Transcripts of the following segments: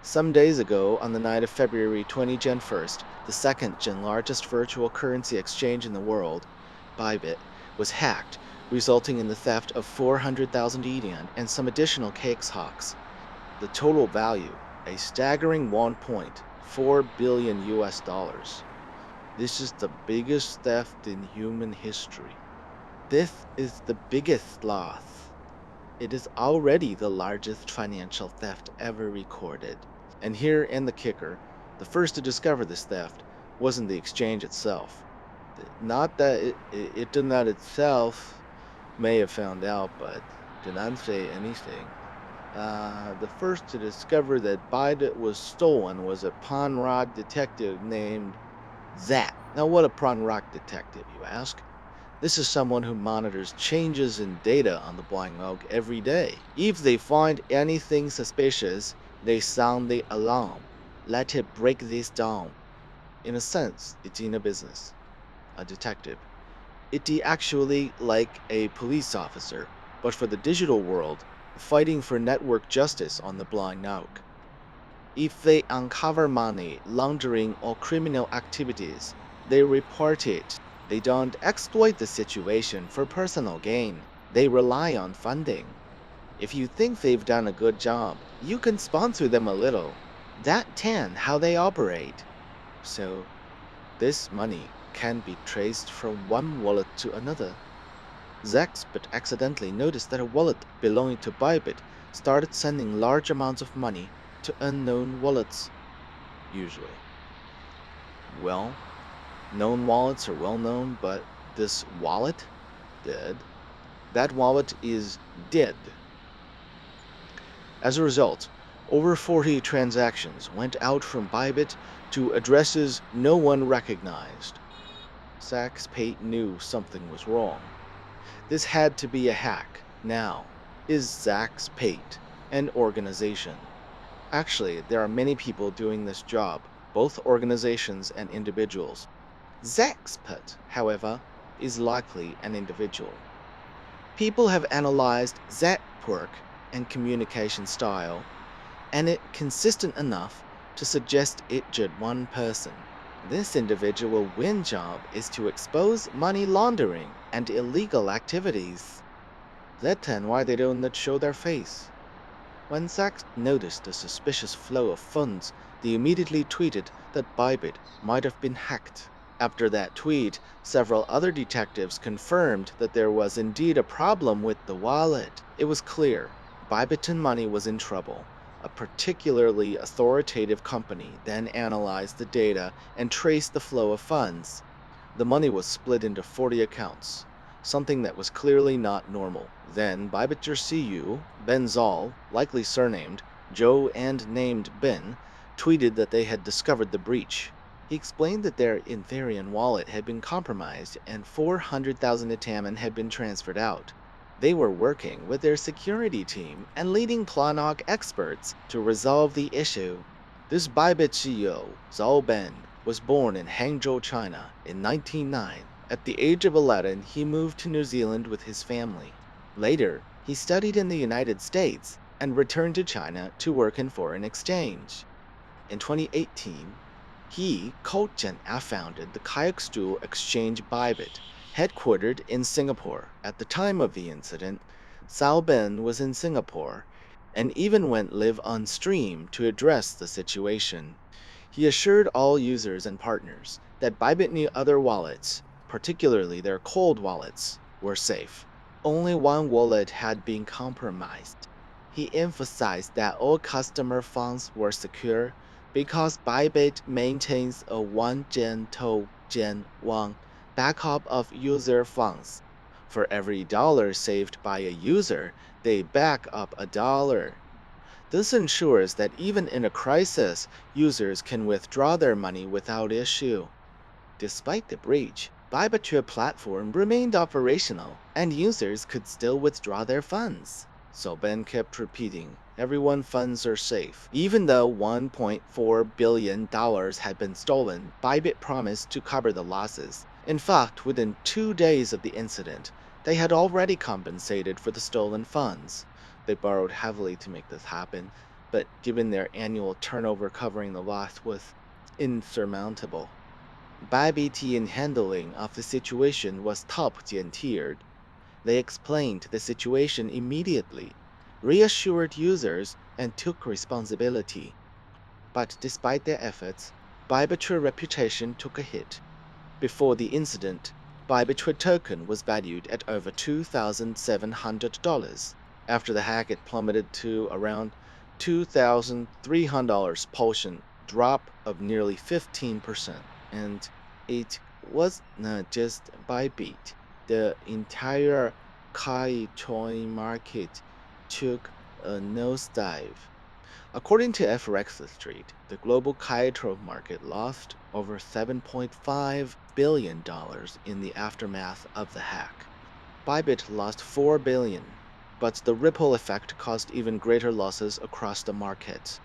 Some days ago, on the night of February 20 Gen 1st, the second gen largest virtual currency exchange in the world, Bybit, was hacked, resulting in the theft of 400,000 ETH and some additional cakes hawks. The total value, a staggering 1.4 billion US dollars. This is the biggest theft in human history. This is the biggest loss. It is already the largest financial theft ever recorded. And here in the kicker, the first to discover this theft wasn't the exchange itself. Not that it did not itself may have found out, but did not say anything. The first to discover that Bybit was stolen was a pawn rock detective named Zach. Now, what a pawn rock detective, you ask? This is someone who monitors changes in data on the blind oak every day. If they find anything suspicious, they sound the alarm. Let it break this down. In a sense, it's in a business. A detective. It's actually like a police officer, but for the digital world, fighting for network justice on the blind oak. If they uncover money laundering or criminal activities, they report it. They don't exploit the situation for personal gain. They rely on funding. If you think they've done a good job, you can sponsor them a little. That's how they operate. So, this money can be traced from one wallet to another. Zaxbit accidentally noticed that a wallet belonging to Bybit started sending large amounts of money to unknown wallets, usually. Well, known wallets are well known, but this wallet did. That wallet is dead. As a result, over 40 transactions went out from Bybit to addresses no one recognized. Zaxbit knew something was wrong. This had to be a hack. Now, is Zaxbit an organization? Actually, there are many people doing this job, both organizations and individuals. Zaxbit, however, is likely an individual. People have analyzed Zapwork and communication style, and it's consistent enough to suggest it's just one person. This individual win job is to expose money laundering and illegal activities. That's why they don't show their face. When Sachs noticed the suspicious flow of funds, they immediately tweeted that Bybit might have been hacked. After that tweet, several other detectives confirmed that there was indeed a problem with the wallet. It was clear Bybit Money was in trouble. A particularly authoritative company then analyzed the data and traced the flow of funds. The money was split into 40 accounts, something that was clearly not normal. Then Bybit's CEO, Ben Zoll, likely surnamed Joe and named Ben, tweeted that they had discovered the breach. He explained that their Ethereum wallet had been compromised and 400,000 Ataman had been transferred out. They were working with their security team and leading Planock experts to resolve the issue. This Bybit CEO, Zhao Ben, was born in Hangzhou, China in 1909. At the age of 11, he moved to New Zealand with his family. Later, he studied in the United States and returned to China to work in foreign exchange. In 2018, he co-founded the Kayakstu Exchange Bybit, headquartered in Singapore. At the time of the incident, Sao Ben was in Singapore and even went live on stream to address the situation. He assured all users and partners that Bybit knew other wallets, particularly their cold wallets, were safe. Only one wallet had been compromised. He emphasized that all customer funds were secure because Bybit maintains a 1 backup of user funds. For every dollar saved by a user, they back up a dollar. This ensures that even in a crisis, users can withdraw their money without issue. Despite the breach, Bybit platform remained operational, and users could still withdraw their funds. So Ben kept repeating, everyone's funds are safe. Even though $1.4 billion had been stolen, Bybit promised to cover the losses. In fact, within 2 days of the incident, they had already compensated for the stolen funds. They borrowed heavily to make this happen. but given their annual turnover covering the loss was insurmountable. Bybit handling of the situation was top-tiered. They explained the situation immediately, reassured users, and took responsibility. But despite their efforts, Bybit's reputation took a hit. Before the incident, Bybit token was valued at over $2,700. After the hack, it plummeted to around $2,300 portion, drop of nearly 15%. And it was not just Bybit. The entire coin market took a nosedive. According to FRX Street, the global coin market lost over $7.5 billion in the aftermath of the hack. Bybit lost $4 billion, but the ripple effect caused even greater losses across the market.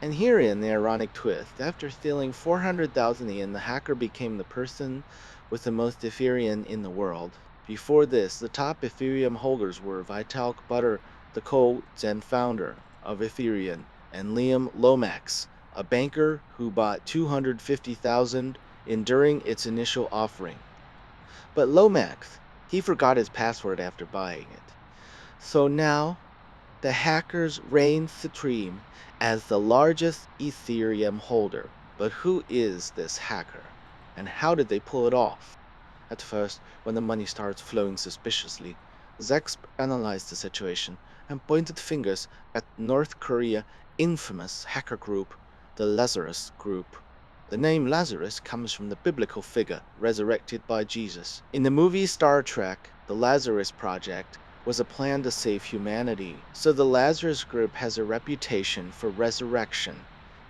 And herein the ironic twist: after stealing 400,000 yen, the hacker became the person with the most Ethereum in the world. Before this, the top Ethereum holders were Vitalik Buterin, the co-gen founder of Ethereum, and Liam Lomax, a banker who bought 250,000 in during its initial offering. But Lomax, he forgot his password after buying it. So now, the hackers reign supreme as the largest Ethereum holder. But who is this hacker? And how did they pull it off? At first, when the money starts flowing suspiciously, Zex analyzed the situation and pointed fingers at North Korea's infamous hacker group, the Lazarus Group. The name Lazarus comes from the biblical figure resurrected by Jesus. In the movie Star Trek, the Lazarus Project was a plan to save humanity, so the Lazarus Group has a reputation for resurrection.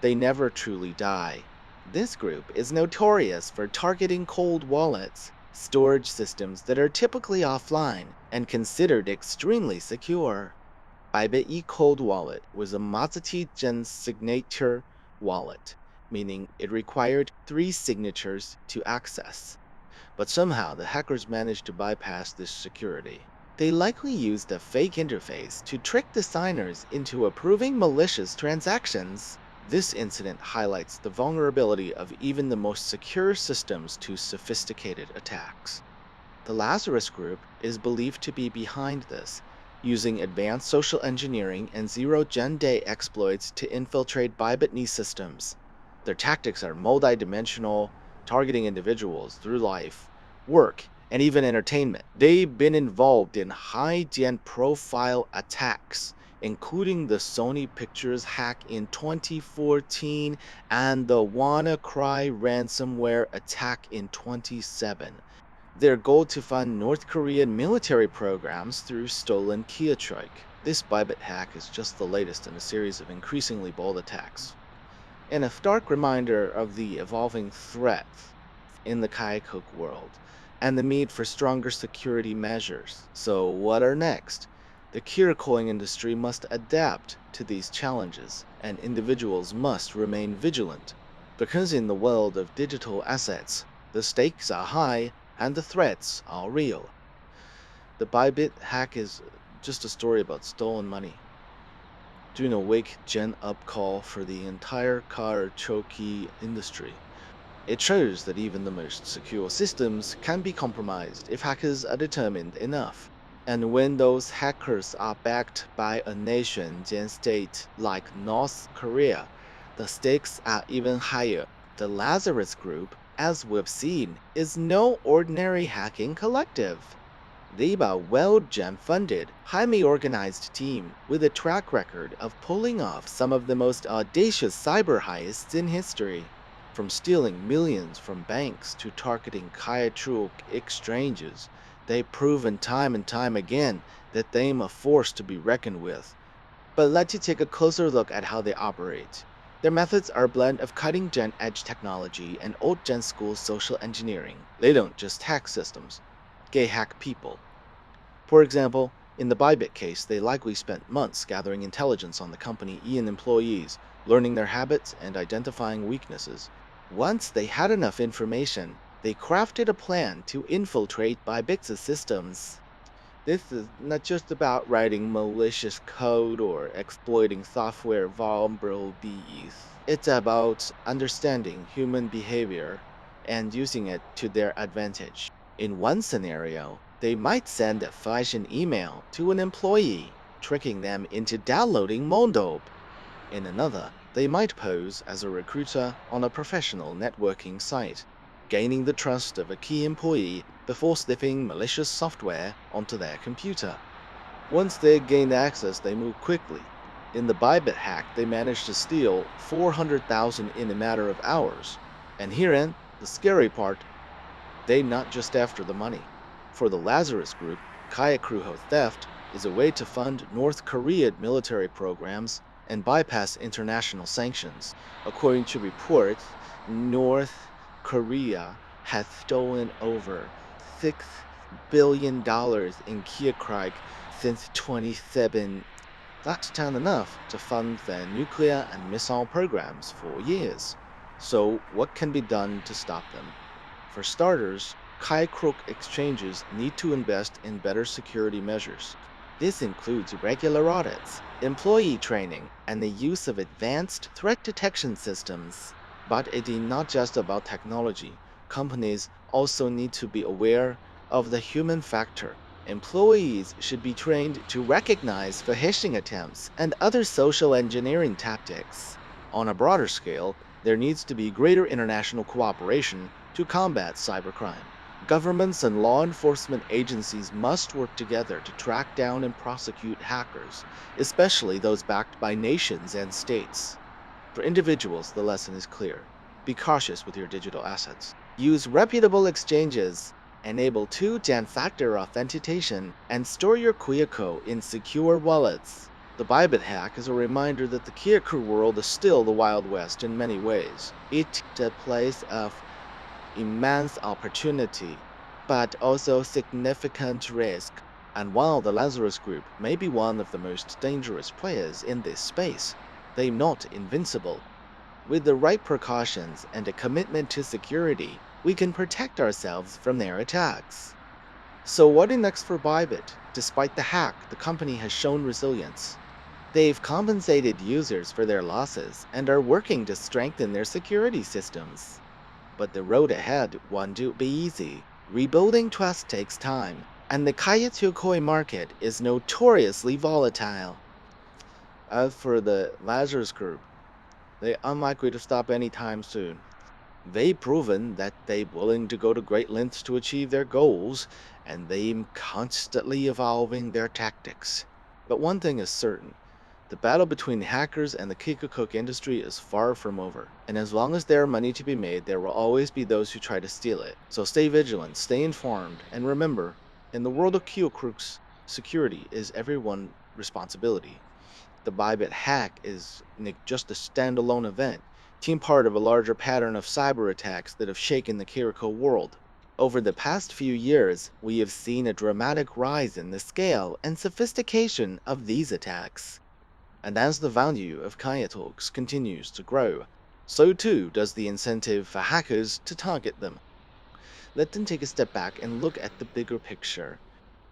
They never truly die. This group is notorious for targeting cold wallets, storage systems that are typically offline and considered extremely secure. Bybit Cold Wallet was a multi-gen signature wallet, meaning it required 3 signatures to access. But somehow the hackers managed to bypass this security. They likely used a fake interface to trick the signers into approving malicious transactions. This incident highlights the vulnerability of even the most secure systems to sophisticated attacks. The Lazarus Group is believed to be behind this, using advanced social engineering and zero-gen-day exploits to infiltrate Bybit systems. Their tactics are multi-dimensional, targeting individuals through life, work, and even entertainment. They've been involved in high-gen profile attacks, including the Sony Pictures hack in 2014 and the WannaCry ransomware attack in 2017. Their goal to fund North Korean military programs through stolen Kiotroik. This Bybit hack is just the latest in a series of increasingly bold attacks, and a stark reminder of the evolving threats in the Kaikook world and the need for stronger security measures. So what are next? The Kirakoing industry must adapt to these challenges, and individuals must remain vigilant, because in the world of digital assets, the stakes are high and the threats are real. The Bybit hack is just a story about stolen money. Doing a wake gen up call for the entire karaoke industry. It shows that even the most secure systems can be compromised if hackers are determined enough. And when those hackers are backed by a nation-gen state like North Korea, the stakes are even higher. The Lazarus Group, as we've seen, is no ordinary hacking collective. They're a well-gen funded, highly organized team with a track record of pulling off some of the most audacious cyber heists in history. From stealing millions from banks to targeting Kaitruk exchanges, they've proven time and time again that they're a force to be reckoned with. But let's take a closer look at how they operate. Their methods are a blend of cutting-gen edge technology and old-gen school social engineering. They don't just hack systems, they hack people. For example, in the Bybit case, they likely spent months gathering intelligence on the company and employees, learning their habits and identifying weaknesses. Once they had enough information, they crafted a plan to infiltrate Bybit's systems. This is not just about writing malicious code or exploiting software vulnerabilities. It's about understanding human behavior and using it to their advantage. In one scenario, they might send a phishing email to an employee, tricking them into downloading Mondope. In another, they might pose as a recruiter on a professional networking site, gaining the trust of a key employee before sniffing malicious software onto their computer. Once they gain access, they move quickly. In the Bybit hack, they managed to steal 400,000 in a matter of hours. And herein, the scary part, they not just after the money. For the Lazarus Group, Kayakruho theft is a way to fund North Korean military programs and bypass international sanctions. According to reports, North Korea has stolen over $6 billion in Kiekrike since 2007. That's not enough to fund their nuclear and missile programs for years. So, what can be done to stop them? For starters, Kai-Krok exchanges need to invest in better security measures. This includes regular audits, employee training, and the use of advanced threat detection systems. But it is not just about technology. Companies also need to be aware of the human factor. Employees should be trained to recognize phishing attempts and other social engineering tactics. On a broader scale, there needs to be greater international cooperation to combat cybercrime. Governments and law enforcement agencies must work together to track down and prosecute hackers, especially those backed by nations and states. For individuals, the lesson is clear. Be cautious with your digital assets. Use reputable exchanges, enable two-factor authentication, and store your Kuyako in secure wallets. The Bybit hack is a reminder that the Kyaku world is still the Wild West in many ways. It's a place of immense opportunity, but also significant risk. And while the Lazarus Group may be one of the most dangerous players in this space, they're not invincible. With the right precautions and a commitment to security, we can protect ourselves from their attacks. So what is next for Bybit? Despite the hack, the company has shown resilience. They've compensated users for their losses and are working to strengthen their security systems. But the road ahead won't be easy. Rebuilding trust takes time, and the Kayatsu market is notoriously volatile. As for the Lazarus Group, they're unlikely to stop anytime soon. They've proven that they're willing to go to great lengths to achieve their goals, and they're constantly evolving their tactics. But one thing is certain. The battle between hackers and the Kikacook industry is far from over, and as long as there are money to be made, there will always be those who try to steal it. So stay vigilant, stay informed, and remember, in the world of Kyocrooks, security is everyone's responsibility. The Bybit hack is just a standalone event, team part of a larger pattern of cyber attacks that have shaken the Kiriko world. Over the past few years, we have seen a dramatic rise in the scale and sophistication of these attacks. And as the value of Kaya Talks continues to grow, so too does the incentive for hackers to target them. Let them take a step back and look at the bigger picture.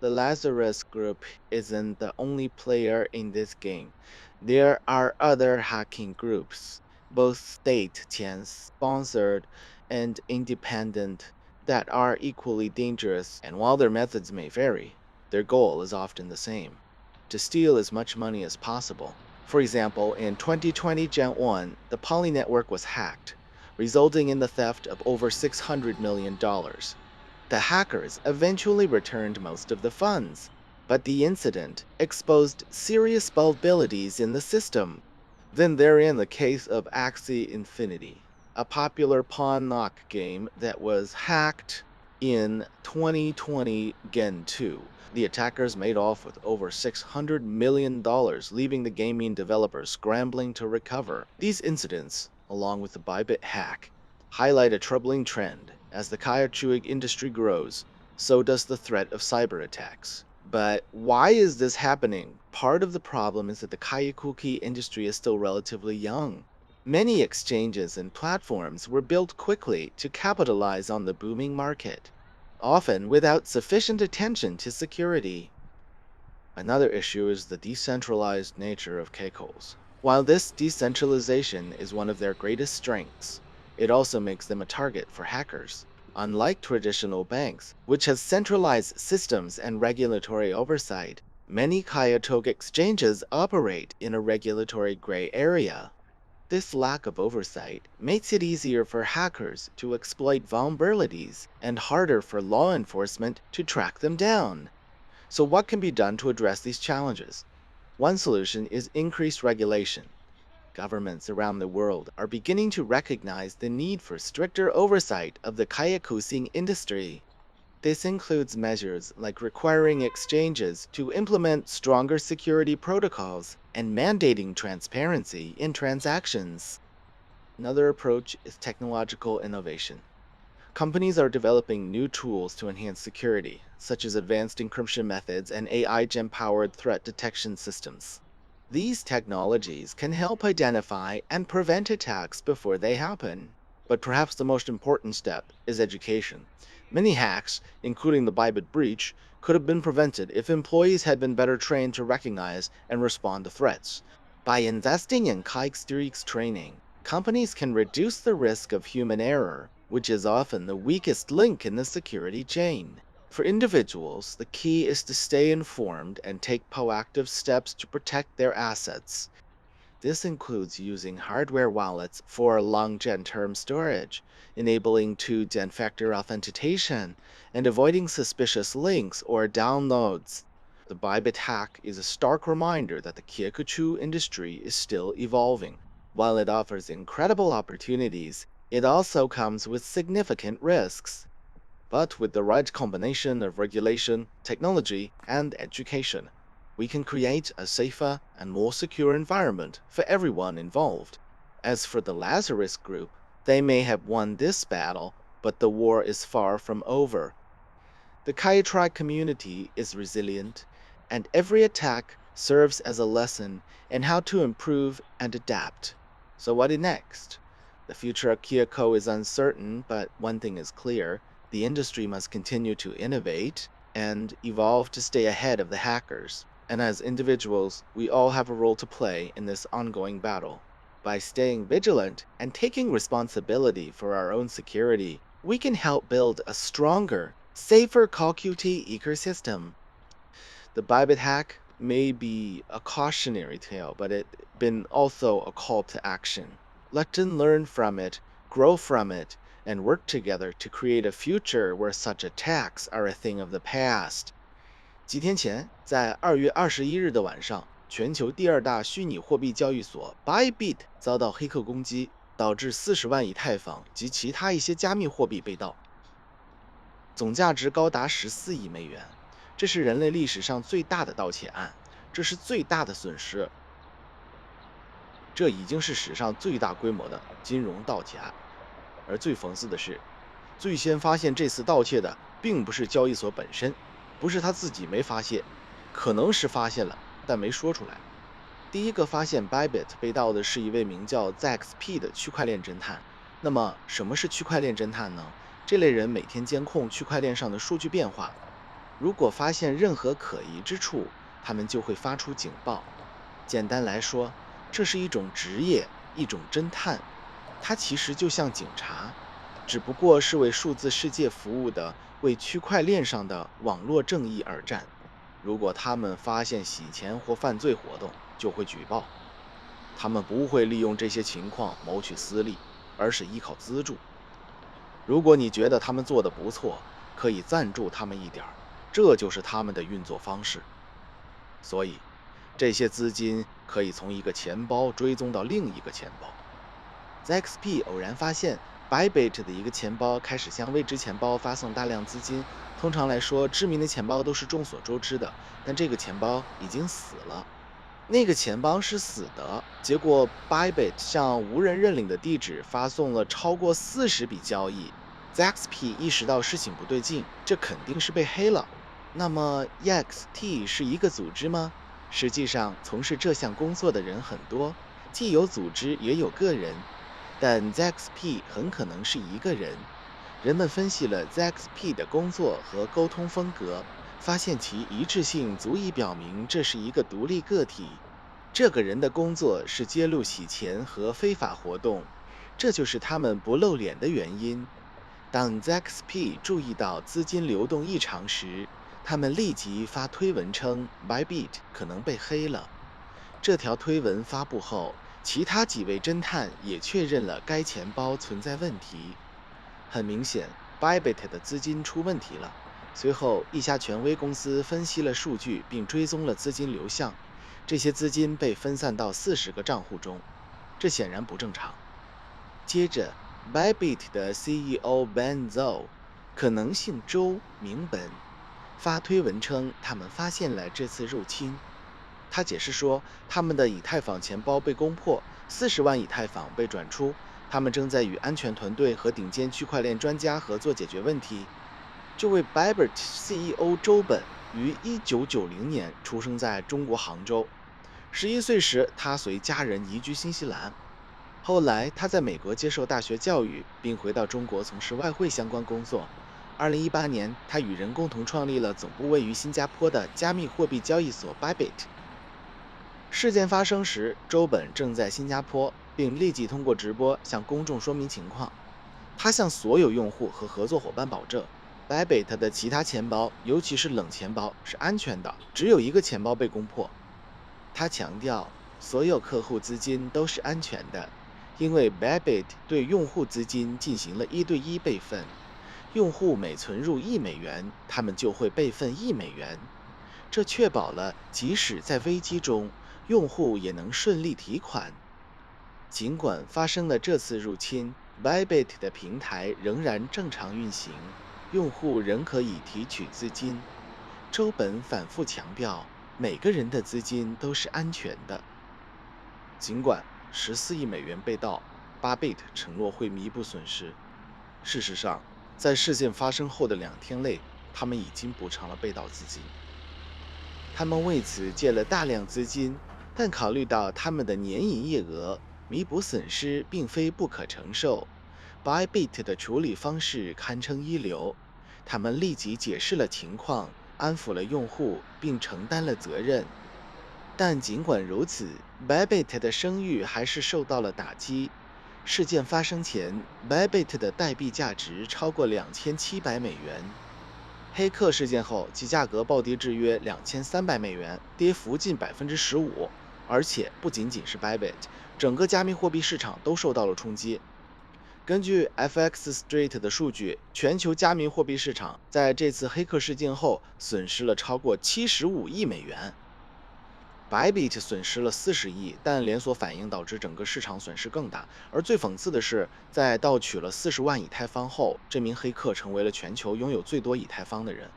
The Lazarus Group isn't the only player in this game. There are other hacking groups, both state-sponsored and independent, that are equally dangerous, and while their methods may vary, their goal is often the same: to steal as much money as possible. For example, in 2020 Gen 1, the Poly network was hacked, resulting in the theft of over $600 million. The hackers eventually returned most of the funds, but the incident exposed serious vulnerabilities in the system. Then therein the case of Axie Infinity, a popular pawn knock game that was hacked in 2020 Gen 2. The attackers made off with over $600 million, leaving the gaming developers scrambling to recover. These incidents, along with the Bybit hack, highlight a troubling trend. As the kayachuig industry grows, so does the threat of cyber attacks. But why is this happening? Part of the problem is that the kayakuki industry is still relatively young. Many exchanges and platforms were built quickly to capitalize on the booming market, often without sufficient attention to security. Another issue is the decentralized nature of Keiko's. While this decentralization is one of their greatest strengths, it also makes them a target for hackers. Unlike traditional banks, which has centralized systems and regulatory oversight, many Kayatog exchanges operate in a regulatory gray area. This lack of oversight makes it easier for hackers to exploit vulnerabilities and harder for law enforcement to track them down. So, what can be done to address these challenges? One solution is increased regulation. Governments around the world are beginning to recognize the need for stricter oversight of the kayakusing industry. This includes measures like requiring exchanges to implement stronger security protocols and mandating transparency in transactions. Another approach is technological innovation. Companies are developing new tools to enhance security, such as advanced encryption methods and AI-powered threat detection systems. These technologies can help identify and prevent attacks before they happen. But perhaps the most important step is education. Many hacks, including the Bybit breach, could have been prevented if employees had been better trained to recognize and respond to threats. By investing in Kikestreak's training, companies can reduce the risk of human error, which is often the weakest link in the security chain. For individuals, the key is to stay informed and take proactive steps to protect their assets. This includes using hardware wallets for long-term storage, enabling two-gen factor authentication, and avoiding suspicious links or downloads. The Bybit hack is a stark reminder that the Kyakuchu industry is still evolving. While it offers incredible opportunities, it also comes with significant risks. But with the right combination of regulation, technology, and education, we can create a safer and more secure environment for everyone involved. As for the Lazarus group, they may have won this battle, but the war is far from over. The Kaitrai community is resilient, and every attack serves as a lesson in how to improve and adapt. So what is next? The future of Kyoko is uncertain, but one thing is clear. The industry must continue to innovate and evolve to stay ahead of the hackers. And as individuals, we all have a role to play in this ongoing battle. By staying vigilant and taking responsibility for our own security, we can help build a stronger, safer Call QT ecosystem. The Bybit hack may be a cautionary tale, but it's been also a call to action. Let's learn from it, grow from it, and work together to create a future where such attacks are a thing of the past. 几天前，在2月21日的晚上，全球第二大虚拟货币交易所 Bybit 遭到黑客攻击，导致40万以太坊及其他一些加密货币被盗，总价值高达14亿美元。这是人类历史上最大的盗窃案，这是最大的损失，这已经是史上最大规模的金融盗窃案。而最讽刺的是，最先发现这次盗窃的并不是交易所本身，不是他自己没发现，可能是发现了，但没说出来。第一个发现 Bybit 被盗的是一位名叫 ZXP 的区块链侦探。那么，什么是区块链侦探呢？这类人每天监控区块链上的数据变化，如果发现任何可疑之处，他们就会发出警报。简单来说，这是一种职业，一种侦探。他其实就像警察，只不过是为数字世界服务的，为区块链上的网络正义而战。如果他们发现洗钱或犯罪活动，就会举报。他们不会利用这些情况谋取私利，而是依靠资助。如果你觉得他们做得不错，可以赞助他们一点儿，这就是他们的运作方式。所以，这些资金可以从一个钱包追踪到另一个钱包。ZXP 偶然发现 Bybit 的一个钱包开始向未知钱包发送大量资金。通常来说，知名的钱包都是众所周知的，但这个钱包已经死了。那个钱包是死的，结果 Bybit 向无人认领的地址发送了超过40笔交易。ZXP 意识到事情不对劲，这肯定是被黑了。那么 EXT 是一个组织吗？实际上，从事这项工作的人很多，既有组织也有个人，但 ZXP 很可能是一个人。人们分析了 ZXP 的工作和沟通风格，发现其一致性足以表明这是一个独立个体。这个人的工作是揭露洗钱和非法活动，这就是他们不露脸的原因。当 ZXP 注意到资金流动异常时，他们立即发推文称 Bybit 可能被黑了。这条推文发布后，其他几位侦探也确认了该钱包存在问题。很明显，Bybit 的资金出问题了。随后，一家权威公司分析了数据并追踪了资金流向，这些资金被分散到40个账户中，这显然不正常。接着 Bybit 的 CEO Ben Zhou 可能姓周名本，发推文称他们发现了这次入侵。他解释说，他们的以太坊钱包被攻破，40万以太坊被转出，他们正在与安全团队和顶尖区块链专家合作解决问题。这位 Bybit CEO 周本于1990年出生在中国杭州，11岁时他随家人移居新西兰。后来，他在美国接受大学教育，并回到中国从事外汇相关工作。2018年，他与人共同创立了总部位于新加坡的加密货币交易所 Bybit。事件发生时，周本正在新加坡，并立即通过直播向公众说明情况。他向所有用户和合作伙伴保证，Bybit 的其他钱包，尤其是冷钱包，是安全的，只有一个钱包被攻破。他强调，所有客户资金都是安全的，因为 Bybit 对用户资金进行了1对1备份。用户每存入$1，他们就会备份$1。这确保了即使在危机中，用户也能顺利提款。尽管发生了这次入侵， Bybit 的平台仍然正常运行，用户仍可以提取资金。周本反复强调，每个人的资金都是安全的。尽管14亿美元被盗，Bybit 承诺会弥补损失。事实上，在事件发生后的2天内，他们已经补偿了被盗资金。他们为此借了大量资金，但考虑到他们的年营业额，弥补损失并非不可承受。Bybit 的处理方式堪称一流，他们立即解释了情况，安抚了用户，并承担了责任。但尽管如此， Bybit 的声誉还是受到了打击。事件发生前， Bybit 的代币价值超过$2700。黑客事件后，其价格暴跌至约$2300，跌幅近15%。而且不仅仅是 Bybit， 整个加密货币市场都受到了冲击。根据 FX Street 的数据，全球加密货币市场在这次黑客事件后损失了超过75亿美元。Bybit 损失了40亿，但连锁反应导致整个市场损失更大。而最讽刺的是，在盗取了40万以太坊后，这名黑客成为了全球拥有最多以太坊的人。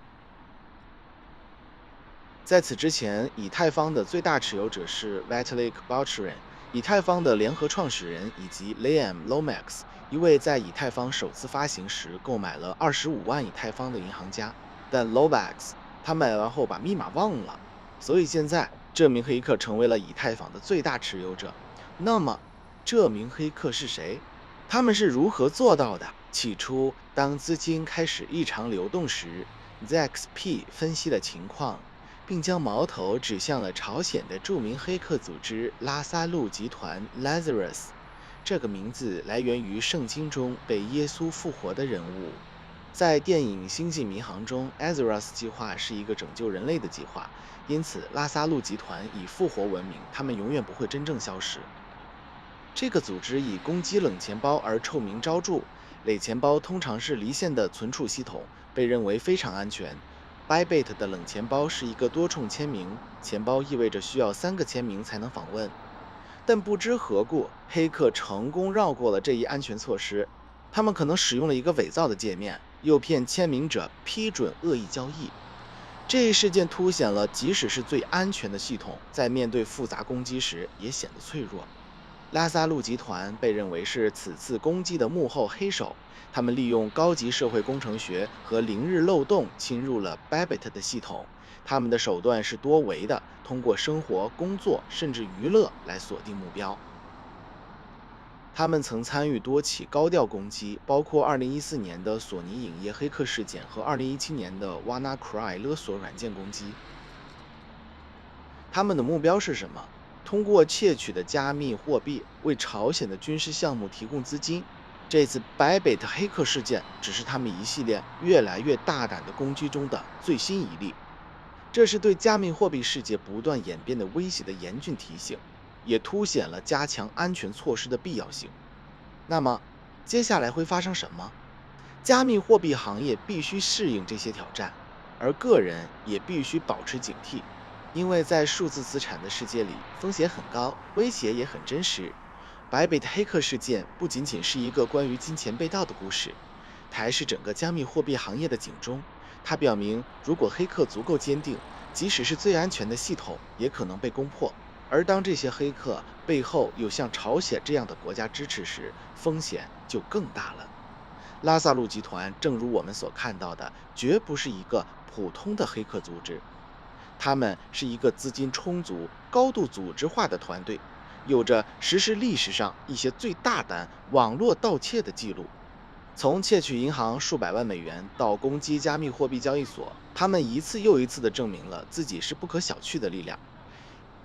在此之前，以太坊的最大持有者是 Vitalik Buterin， 以太坊的联合创始人，以及 Liam Lomax， 一位在以太坊首次发行时购买了25万以太坊的银行家。但 Lomax 他买完后把密码忘了，所以现在这名黑客成为了以太坊的最大持有者。那么，这名黑客是谁？他们是如何做到的？起初，当资金开始异常流动时， ZXP 分析了情况，并将矛头指向了朝鲜的著名黑客组织拉萨路集团 Lazarus。 这个名字来源于圣经中被耶稣复活的人物。在电影《星际迷航》中， Lazarus 计划是一个拯救人类的计划，因此拉萨路集团以复活闻名，他们永远不会真正消失。这个组织以攻击冷钱包而臭名昭著，冷钱包通常是离线的存储系统，被认为非常安全。Bybit 的冷钱包是一个多重签名钱包，意味着需要3个签名才能访问。但不知何故，黑客成功绕过了这一安全措施。他们可能使用了一个伪造的界面，诱骗签名者批准恶意交易。这一事件凸显了，即使是最安全的系统，在面对复杂攻击时也显得脆弱。拉萨路集团被认为是此次攻击的幕后黑手，他们利用高级社会工程学和零日漏洞侵入了 Bybit 的系统。他们的手段是多维的，通过生活、工作甚至娱乐来锁定目标。他们曾参与多起高调攻击，包括2014年的索尼影业黑客事件和2017年的 WannaCry 勒索软件攻击。他们的目标是什么？通过窃取的加密货币为朝鲜的军事项目提供资金。这次 Bybit 黑客事件只是他们一系列越来越大胆的攻击中的最新一例。这是对加密货币世界不断演变的威胁的严峻提醒，也凸显了加强安全措施的必要性。那么，接下来会发生什么？加密货币行业必须适应这些挑战，而个人也必须保持警惕，因为在数字资产的世界里，风险很高，威胁也很真实。Bybit 黑客事件不仅仅是一个关于金钱被盗的故事，它还是整个加密货币行业的警钟。它表明，如果黑客足够坚定，即使是最安全的系统也可能被攻破。而当这些黑客背后有像朝鲜这样的国家支持时，风险就更大了。拉萨路集团正如我们所看到的，绝不是一个普通的黑客组织，他们是一个资金充足、高度组织化的团队，有着实施历史上一些最大胆网络盗窃的记录。从窃取银行数百万美元到攻击加密货币交易所，他们一次又一次地证明了自己是不可小觑的力量。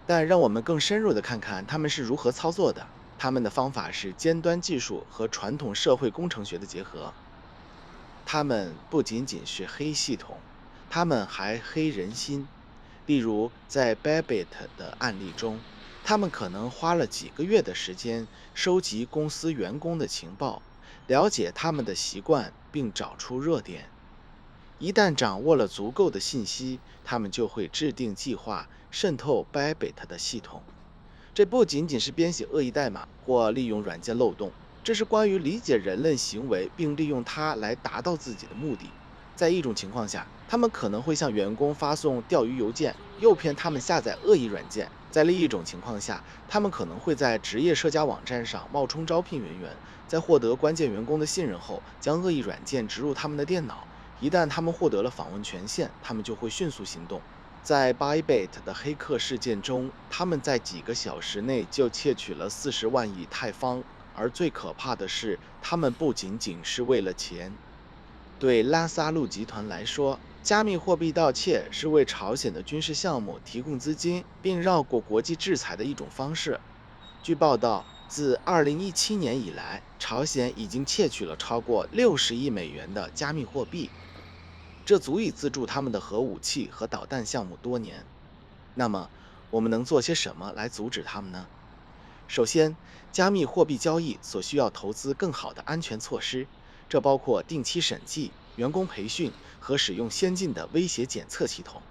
但让我们更深入地看看他们是如何操作的。他们的方法是尖端技术和传统社会工程学的结合。他们不仅仅是黑系统，他们还黑人心。例如，在 Bybit 的案例中，他们可能花了几个月的时间收集公司员工的情报，了解他们的习惯，并找出热点。一旦掌握了足够的信息，他们就会制定计划，渗透 Bybit 的系统。这不仅仅是编写恶意代码或利用软件漏洞，这是关于理解人类行为并利用它来达到自己的目的。在一种情况下，他们可能会向员工发送钓鱼邮件，诱骗他们下载恶意软件；在另一种情况下，他们可能会在职业社交网站上冒充招聘人员，在获得关键员工的信任后，将恶意软件植入他们的电脑。一旦他们获得了访问权限，他们就会迅速行动。在 Bybit 的黑客事件中，他们在几个小时内就窃取了40万以太坊，而最可怕的是，他们不仅仅是为了钱。对拉萨路集团来说，加密货币盗窃是为朝鲜的军事项目提供资金，并绕过国际制裁的一种方式。据报道，自2017年以来，朝鲜已经窃取了超过60亿美元的加密货币，这足以资助他们的核武器和导弹项目多年。那么，我们能做些什么来阻止他们呢？首先，加密货币交易所需要投资更好的安全措施，这包括定期审计、员工培训和使用先进的威胁检测系统。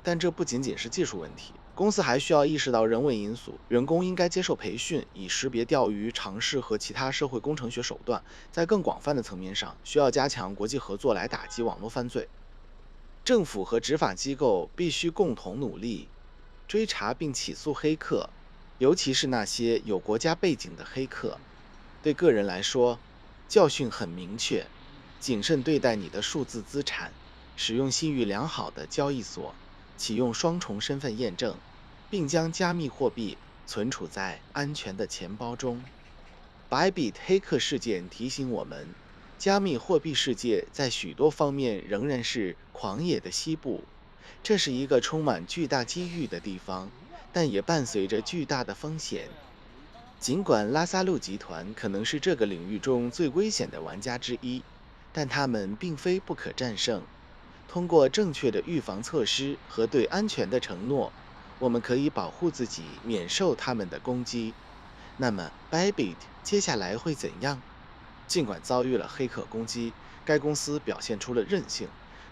但这不仅仅是技术问题，公司还需要意识到人为因素，员工应该接受培训，以识别钓鱼、尝试和其他社会工程学手段。在更广泛的层面上，需要加强国际合作来打击网络犯罪。政府和执法机构必须共同努力，追查并起诉黑客，尤其是那些有国家背景的黑客。对个人来说，教训很明确：谨慎对待你的数字资产，使用信誉良好的交易所，启用双重身份验证，并将加密货币存储在安全的钱包中。Bybit 黑客事件提醒我们，加密货币世界在许多方面仍然是狂野的西部，这是一个充满巨大机遇的地方，但也伴随着巨大的风险。尽管拉萨路集团可能是这个领域中最危险的玩家之一，但他们并非不可战胜。通过正确的预防措施和对安全的承诺，我们可以保护自己免受他们的攻击。那么 Bybit 接下来会怎样？尽管遭遇了黑客攻击，该公司表现出了韧性，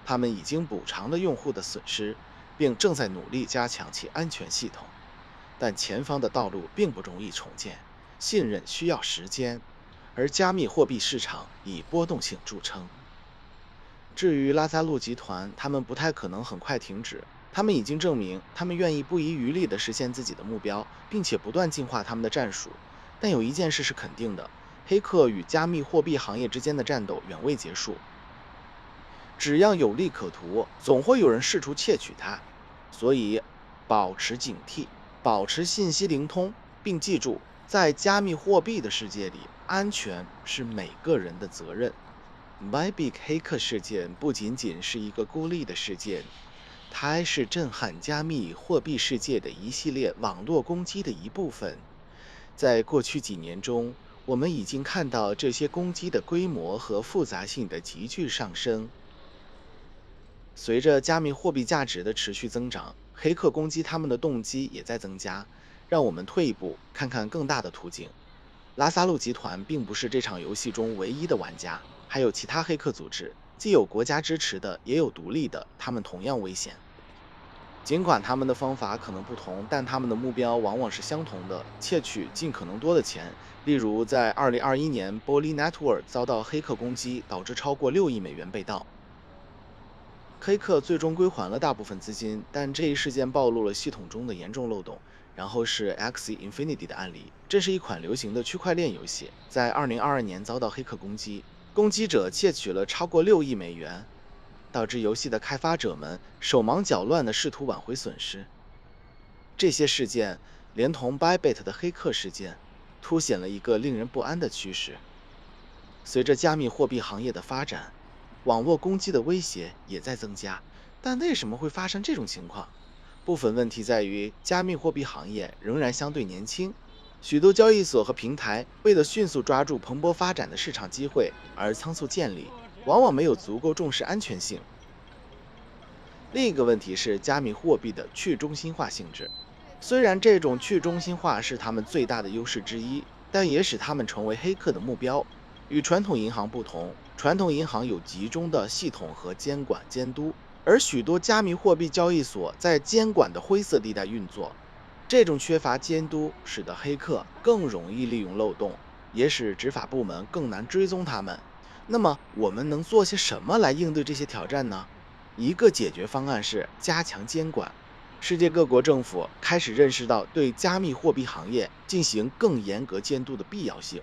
他们已经补偿了用户的损失，并正在努力加强其安全系统。但前方的道路并不容易重建，信任需要时间，而加密货币市场以波动性著称。至于拉萨路集团，他们不太可能很快停止。他们已经证明，他们愿意不遗余力地实现自己的目标，并且不断进化他们的战术。但有一件事是肯定的：黑客与加密货币行业之间的战斗远未结束。只要有利可图，总会有人试图窃取它。所以，保持警惕，保持信息灵通，并记住，在加密货币的世界里，安全是每个人的责任。Bybit 黑客事件不仅仅是一个孤立的事件，它还是震撼加密货币世界的一系列网络攻击的一部分。在过去几年中，我们已经看到这些攻击的规模和复杂性的急剧上升。随着加密货币价值的持续增长，黑客攻击他们的动机也在增加。让我们退一步，看看更大的途径。拉萨路集团并不是这场游戏中唯一的玩家，还有其他黑客组织，既有国家支持的，也有独立的，他们同样危险。尽管他们的方法可能不同，但他们的目标往往是相同的：窃取尽可能多的钱。例如，在2021年，玻璃 Network 遭到黑客攻击，导致超过6亿美元被盗。黑客最终归还了大部分资金，但这一事件暴露了系统中的严重漏洞。然后是 Axie Infinity 的案例，这是一款流行的区块链游戏，在2022年遭到黑客攻击，攻击者窃取了超过6亿美元，导致游戏的开发者们手忙脚乱地试图挽回损失。这些事件连同 Bybit 的黑客事件，凸显了一个令人不安的趋势。随着加密货币行业的发展，网络攻击的威胁也在增加。但为什么会发生这种情况？部分问题在于，加密货币行业仍然相对年轻，许多交易所和平台为了迅速抓住蓬勃发展的市场机会而仓促建立，往往没有足够重视安全性。另一个问题是加密货币的去中心化性质。虽然这种去中心化是他们最大的优势之一，但也使他们成为黑客的目标。与传统银行不同，传统银行有集中的系统和监管监督，而许多加密货币交易所在监管的灰色地带运作。这种缺乏监督使得黑客更容易利用漏洞，也使执法部门更难追踪他们。那么，我们能做些什么来应对这些挑战呢？一个解决方案是加强监管。世界各国政府开始认识到对加密货币行业进行更严格监督的必要性，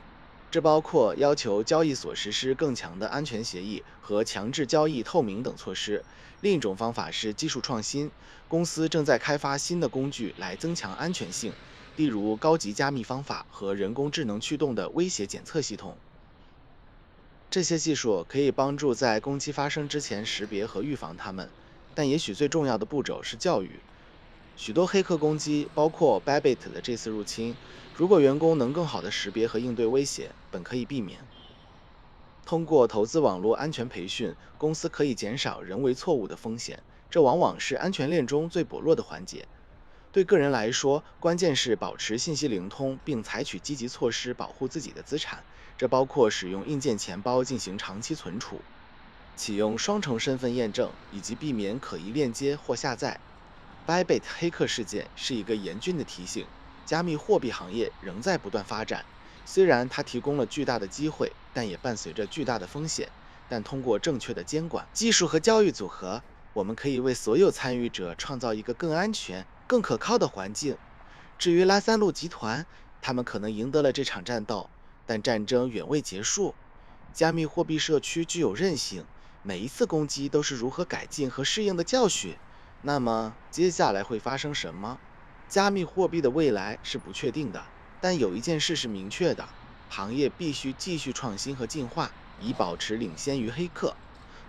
这包括要求交易所实施更强的安全协议和强制交易透明等措施。另一种方法是技术创新，公司正在开发新的工具来增强安全性，例如高级加密方法和人工智能驱动的威胁检测系统。这些技术可以帮助在攻击发生之前识别和预防它们，但也许最重要的步骤是教育。许多黑客攻击，包括 Bybit 的这次入侵，如果员工能更好地识别和应对威胁，本可以避免。通过投资网络安全培训，公司可以减少人为错误的风险，这往往是安全链中最薄弱的环节。对个人来说，关键是保持信息灵通，并采取积极措施保护自己的资产，这包括使用硬件钱包进行长期存储，启用双重身份验证，以及避免可疑链接或下载。Bybit 黑客事件是一个严峻的提醒，加密货币行业仍在不断发展。虽然它提供了巨大的机会，但也伴随着巨大的风险。但通过正确的监管、技术和教育组合，我们可以为所有参与者创造一个更安全、更可靠的环境。至于拉三路集团，他们可能赢得了这场战斗，但战争远未结束。加密货币社区具有韧性，每一次攻击都是如何改进和适应的教训。那么接下来会发生什么？加密货币的未来是不确定的，但有一件事是明确的：行业必须继续创新和进化，以保持领先于黑客。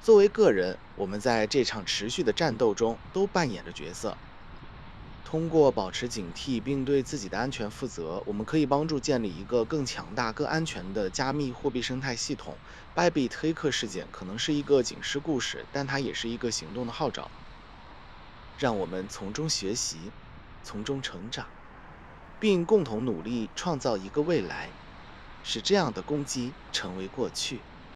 作为个人，我们在这场持续的战斗中都扮演着角色。通过保持警惕并对自己的安全负责，我们可以帮助建立一个更强大、更安全的加密货币生态系统。Bybit 黑客事件可能是一个警示故事，但它也是一个行动的号召。让我们从中学习，从中成长，并共同努力创造一个未来，使这样的攻击成为过去。